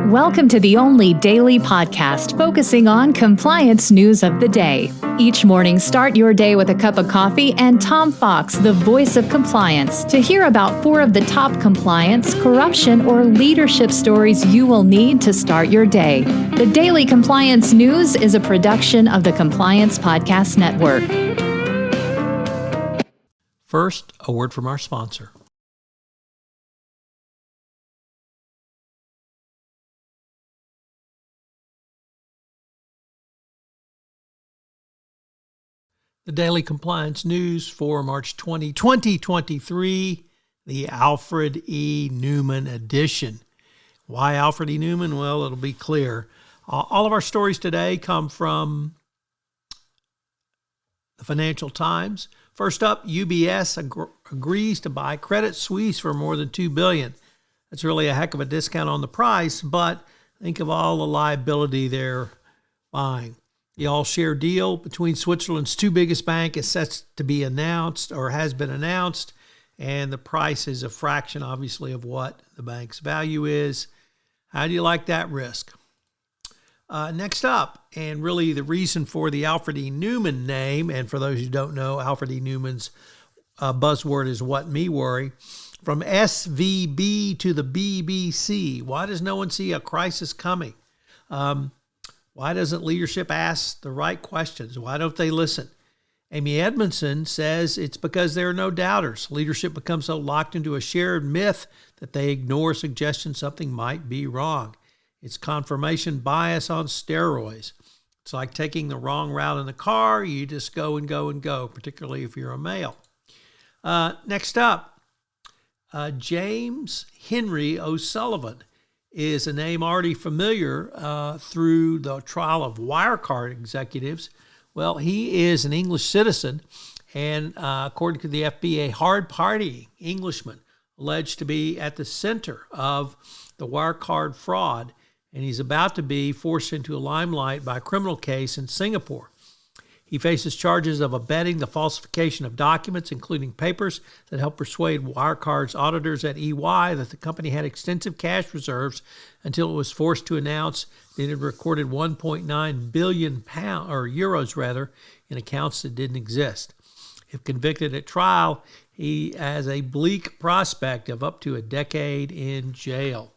Welcome to the only daily podcast focusing on compliance news of the day. Each morning, start your day with a cup of coffee and Tom Fox, the voice of compliance, to hear about 4 of the top compliance, corruption, or leadership stories you will need to start your day. The Daily Compliance News is a production of the Compliance Podcast Network. First, a word from our sponsor. The Daily Compliance News for March 20, 2023, the Alfred E. Newman edition. Why Alfred E. Newman? Well, it'll be clear. All of our stories today come from the Financial Times. First up, UBS agrees to buy Credit Suisse for more than $2 billion. That's really a heck of a discount on the price, but think of all the liability they're buying. The all-share deal between Switzerland's 2 biggest banks is set to be announced or has been announced, and the price is a fraction, obviously, of what the bank's value is. How do you like that risk? Next up, and really the reason for the Alfred E. Newman name, and for those who don't know, Alfred E. Newman's buzzword is what me worry. From SVB to the BBC, why does no one see a crisis coming? Why doesn't leadership ask the right questions? Why don't they listen? Amy Edmondson says it's because there are no doubters. Leadership becomes so locked into a shared myth that they ignore suggestions something might be wrong. It's confirmation bias on steroids. It's like taking the wrong route in the car. You just go and go and go, particularly if you're a male. Next up, James Henry O'Sullivan is a name already familiar through the trial of Wirecard executives. Well, he is an English citizen, and according to the FBI, hard-partying Englishman alleged to be at the center of the Wirecard fraud, and he's about to be forced into a limelight by a criminal case in Singapore. He faces charges of abetting the falsification of documents, including papers that helped persuade Wirecard's auditors at EY that the company had extensive cash reserves until it was forced to announce that it had recorded 1.9 billion euros in accounts that didn't exist. If convicted at trial, he has a bleak prospect of up to a decade in jail.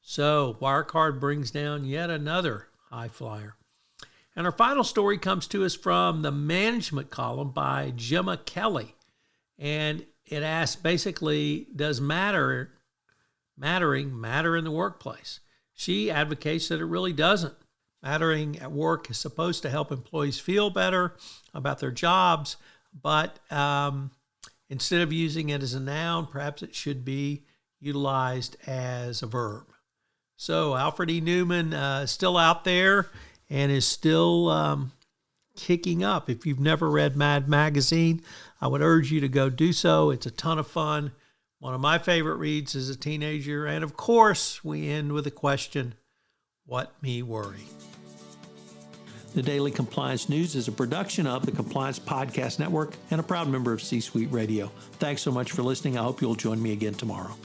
So Wirecard brings down yet another high flyer. And our final story comes to us from the management column by Gemma Kelly. And it asks basically, does mattering matter in the workplace? She advocates that it really doesn't. Mattering at work is supposed to help employees feel better about their jobs, but instead of using it as a noun, perhaps it should be utilized as a verb. So Alfred E. Newman is still out there and is still kicking up. If you've never read Mad Magazine, I would urge you to go do so. It's a ton of fun. One of my favorite reads as a teenager. And of course, we end with a question, what me worry? The Daily Compliance News is a production of the Compliance Podcast Network and a proud member of C-Suite Radio. Thanks so much for listening. I hope you'll join me again tomorrow.